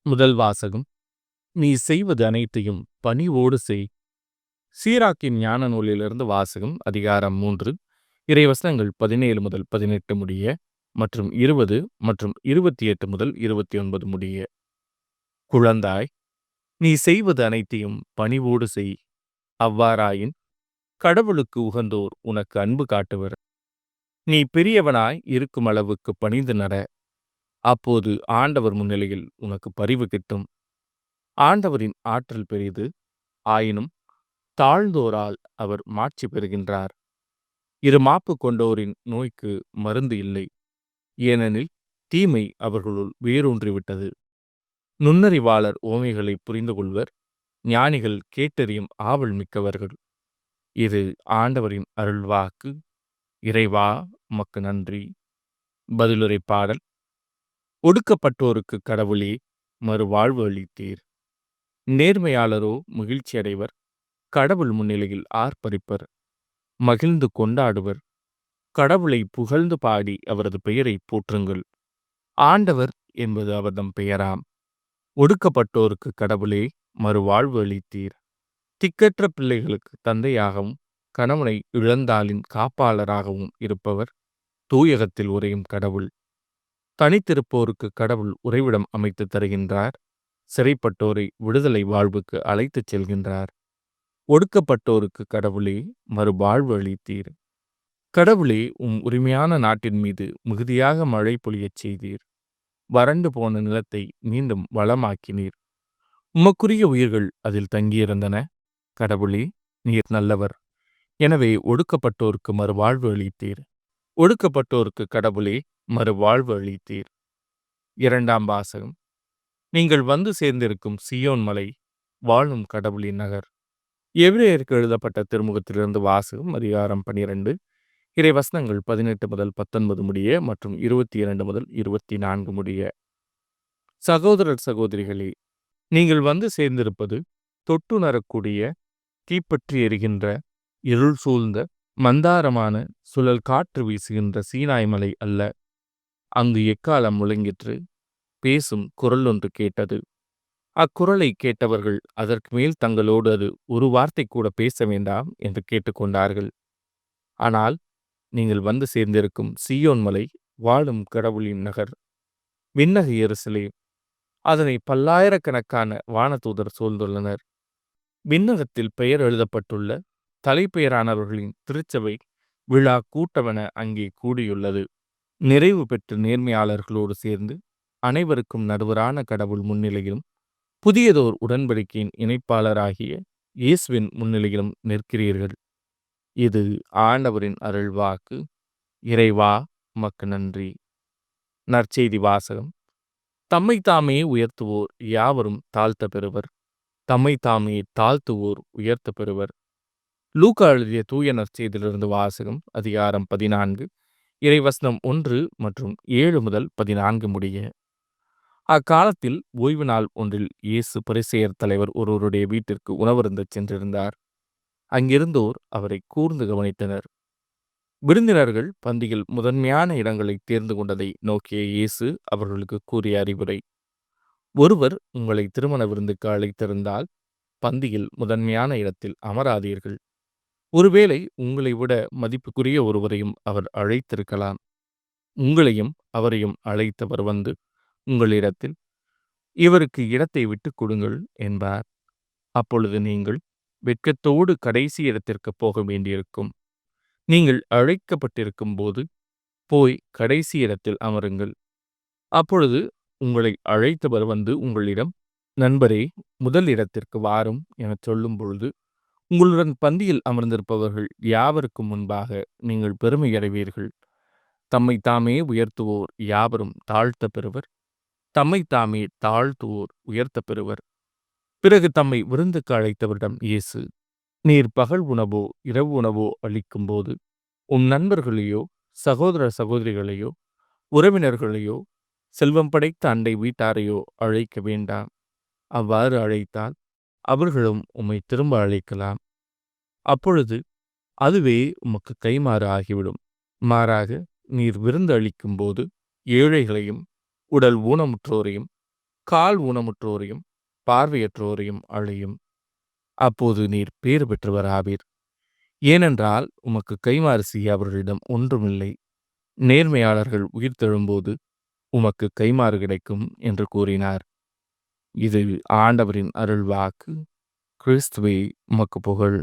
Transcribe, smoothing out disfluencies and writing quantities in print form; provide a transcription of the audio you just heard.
முதல் வாசகம். நீ செய்வது அனைத்தையும் பணிவோடு செய். சீராக்கின் ஞான நூலிலிருந்து வாசகம். அதிகாரம் 3, இறைவசனங்கள் 17 முதல் 18 முடிய மற்றும் 20 மற்றும் 28 முதல் 29 முடிய. குழந்தாய், நீ செய்வது அனைத்தையும் பணிவோடு செய். அவ்வாறாயின் கடவுளுக்கு உகந்தோர் உனக்கு அன்பு காட்டுவர். நீ பெரியவனாய் இருக்கும் அளவுக்கு பணிந்து நட. அப்போது ஆண்டவர் முன்னிலையில் உனக்கு பரிவு கிட்டும். ஆண்டவரின் ஆற்றல் பெரிது, ஆயினும் தாழ்ந்தோரால் அவர் மாட்சி பெறுகின்றார். இருமாப்பு கொண்டோரின் நோய்க்கு மருந்து இல்லை, ஏனெனில் தீமை அவர்களுள் வேரூன்றிவிட்டது. நுண்ணறிவாளர் ஓமைகளை புரிந்து கொள்வர், ஞானிகள் கேட்டறியும் ஆவல் மிக்கவர்கள். இது ஆண்டவரின் அருள்வாக்கு. இறைவா, உமக்கு நன்றி. பதிலுரை பாடல். ஒடுக்கப்பட்டோருக்கு கடவுளே மறுவாழ்வு அளித்தீர். நேர்மையாளரோ மகிழ்ச்சி அடைவர், கடவுள் முன்னிலையில் ஆர்ப்பரிப்பர், மகிழ்ந்து கொண்டாடுவர். கடவுளை புகழ்ந்து பாடி அவரது பெயரை போற்றுங்கள். ஆண்டவர் என்பது அவர்தம் பெயராம். ஒடுக்கப்பட்டோருக்கு கடவுளே மறுவாழ்வு அளித்தீர். திக்கற்ற பிள்ளைகளுக்கு தந்தையாகவும் கணவனை இழந்தாலின் காப்பாளராகவும் இருப்பவர் தூயகத்தில் உறையும் கடவுள். தனித்திருப்போருக்கு கடவுள் உறைவிடம் அமைத்து தருகின்றார். சிறைப்பட்டோரை விடுதலை வாழ்வுக்கு அழைத்துச் செல்கின்றார். ஒடுக்கப்பட்டோருக்கு கடவுளே மறுவாழ்வு அளித்தீர். கடவுளே, உரிமையான நாட்டின் மீது மிகுதியாக மழை பொழியச் செய்தீர். வறண்டு போன நிலத்தை மீண்டும் வளமாக்கினீர். உமக்குரிய உயிர்கள் அதில் தங்கியிருந்தன. கடவுளே, நீர் நல்லவர். எனவே ஒடுக்கப்பட்டோருக்கு மறுவாழ்வு அளித்தீர். ஒடுக்கப்பட்டோருக்கு கடவுளே மறுவாழ்வு அளித்தீர். இரண்டாம் வாசகம். நீங்கள் வந்து சேர்ந்திருக்கும் சியோன் மலை, வாழும் கடவுளின் நகர். எபிரேயருக்கு எழுதப்பட்ட திருமுகத்திலிருந்து வாசகம். அதிகாரம் 12, இறைவசனங்கள் 18 முதல் 19 முடிய மற்றும் 22 முதல் 24 முடிய. சகோதரர் சகோதரிகளே, நீங்கள் வந்து சேர்ந்திருப்பது தொட்டுணரக்கூடிய தீப்பற்றி எரிகின்ற இருள் சூழ்ந்த மந்தாரமான சுழல் காற்று வீசுகின்ற சீனாய் மலை அல்ல. அங்கு எக்காலம் முழங்கிற்று. பேசும் குரல் ஒன்று கேட்டது. அக்குரலை கேட்டவர்கள் அதற்கு மேல் தங்களோடு அது ஒரு வார்த்தை கூட பேச வேண்டாம் என்று கேட்டுக்கொண்டார்கள். ஆனால் நீங்கள் வந்து சேர்ந்திருக்கும் சீயோன் மலை, வாழும் கடவுளின் நகர், விண்ணக எருசலேம். அதனை பல்லாயிரக்கணக்கான வானதூதர் சூழ்ந்துள்ளனர். விண்ணகத்தில் பெயர் எழுதப்பட்டுள்ள தலைப்பெயரானவர்களின் திருச்சபை விழா கூட்டமென அங்கே கூடியுள்ளது. நிறைவு பெற்ற நேர்மையாளர்களோடு சேர்ந்து அனைவருக்கும் நடுவரான கடவுள் முன்னிலையிலும் புதியதோர் உடன்படிக்கையின் இணைப்பாளராகிய இயேசுவின் முன்னிலையிலும் நிற்கிறீர்கள். இது ஆண்டவரின் அருள்வாக்கு. இறைவா, உமக்கு நன்றி. நற்செய்தி வாசகம். தம்மை தாமே உயர்த்துவோர் யாவரும் தாழ்த்த பெறுவர். தம்மை தாமே தாழ்த்துவோர் உயர்த்த பெறுவர். லூக்கா எழுதிய தூய நற்செய்தியிலிருந்து வாசகம். அதிகாரம் 14, இறைவசனம் 1 மற்றும் 7 முதல் 14 முடிய. அக்காலத்தில் ஓய்வு நாள் ஒன்றில் இயேசு பரிசேயர் தலைவர் ஒருவருடைய வீட்டிற்கு உணவருந்தச் சென்றிருந்தார். அங்கிருந்தோர் அவரை கூர்ந்து கவனித்தனர். விருந்தினர்கள் பந்தியில் முதன்மையான இடங்களை தேர்ந்து கொண்டதை நோக்கிய இயேசு அவர்களுக்கு கூறிய அறிவுரை. ஒருவர் உங்களை திருமண விருந்துக்கு அழைத்திருந்தால் பந்தியில் முதன்மையான இடத்தில் அமராதீர்கள். ஒருவேளை உங்களை விட மதிப்புக்குரிய ஒருவரையும் அவர் அழைத்திருக்கலாம். உங்களையும் அவரையும் அழைத்தவர் வந்து உங்களிடத்தில், இவருக்கு இடத்தை விட்டுக் கொடுங்கள் என்பார். அப்பொழுது நீங்கள் வெட்கத்தோடு கடைசி இடத்திற்கு போக வேண்டியிருக்கும். நீங்கள் அழைக்கப்பட்டிருக்கும் போது போய் கடைசி இடத்தில் அமருங்கள். அப்பொழுது உங்களை அழைத்தவர் வந்து உங்களிடம், நண்பரே, முதல் இடத்திற்கு வாரும் எனச் சொல்லும் பொழுது உங்களுடன் பந்தியில் அமர்ந்திருப்பவர்கள் யாவருக்கும் முன்பாக நீங்கள் பெருமை அடைவீர்கள். தம்மை தாமே உயர்த்துவோர் யாவரும் தாழ்த்த பெறுவர். தம்மை தாமே தாழ்த்துவோர் உயர்த்த பெறுவர். பிறகு தம்மை விருந்துக்கு அழைத்தவரிடம் இயேசு, நீர் பகல் உணவோ இரவு உணவோ அளிக்கும்போது உன் நண்பர்களையோ சகோதர சகோதரிகளையோ உறவினர்களையோ செல்வம் படைத்த அண்டை வீட்டாரையோ அழைக்க வேண்டாம். அவ்வாறு அழைத்தால் அவர்களும் உம்மை திரும்ப அழைக்கலாம். அப்பொழுது அதுவே உமக்கு கைமாறு ஆகிவிடும். மாறாக நீர் விருந்து அளிக்கும் போது ஏழைகளையும் உடல் ஊனமுற்றோரையும் கால் ஊனமுற்றோரையும் பார்வையற்றோரையும் அழையும். அப்போது நீர் பேறு பெற்றவர் ஆவீர். ஏனென்றால் உமக்கு கைமாறு செய்ய அவர்களிடம் ஒன்றுமில்லை. நேர்மையாளர்கள் உயிர்த்தெழும்போது உமக்கு கைமாறு கிடைக்கும் என்று கூறினார். இது ஆண்டவரின் அருள்வாக்கு. கிறிஸ்துவே உமக்கு புகழ்.